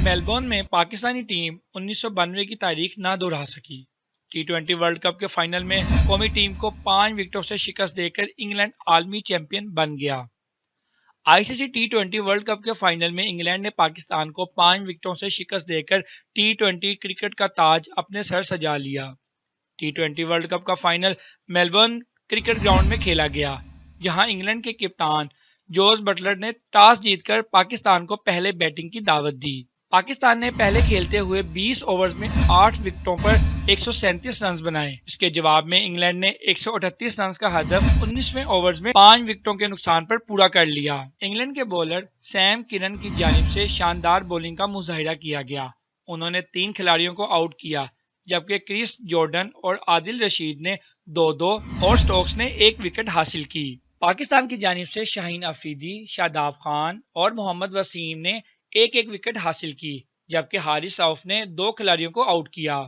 Melbourne میں Pakistani team 1992 کی تاریخ نہ دہرا سکی۔ ٹی20 ورلڈ کپ کے فائنل میں قومی ٹیم کو 5 وکٹوں سے شکست دے کر انگلینڈ عالمی چیمپئن بن گیا۔ آئی سی سی ٹی20 ورلڈ کپ کے فائنل میں انگلینڈ نے پاکستان کو 5 وکٹوں سے شکست دے کر ٹی20 کرکٹ کا تاج اپنے سر سجا لیا۔ ٹی20 ورلڈ کپ کا فائنل میلبورن کرکٹ گراؤنڈ میں کھیلا گیا، جہاں انگلینڈ کے کپتان جوز بٹلر نے ٹاس جیت کر پاکستان کو پہلے بیٹنگ کی دعوت دی۔ پاکستان نے پہلے کھیلتے ہوئے 20 اوورز میں 8 وکٹوں پر 137 رنز بنائے۔ اس کے جواب میں انگلینڈ نے 138 رنز کا ہدف 19ویں اوورز میں 5 وکٹوں کے نقصان پر پورا کر لیا۔ انگلینڈ کے بولر سیم کرن کی جانب سے شاندار بولنگ کا مظاہرہ کیا گیا۔ انہوں نے 3 کھلاڑیوں کو آؤٹ کیا، جبکہ کرس جارڈن اور عادل رشید نے 2-2 اور سٹوکس نے 1 وکٹ حاصل کی۔ پاکستان کی جانب سے شاہین افریدی، شاداب خان اور محمد وسیم نے 1-1 وکٹ حاصل کی، جبکہ حارث رؤف نے 2 کھلاڑیوں کو آؤٹ کیا۔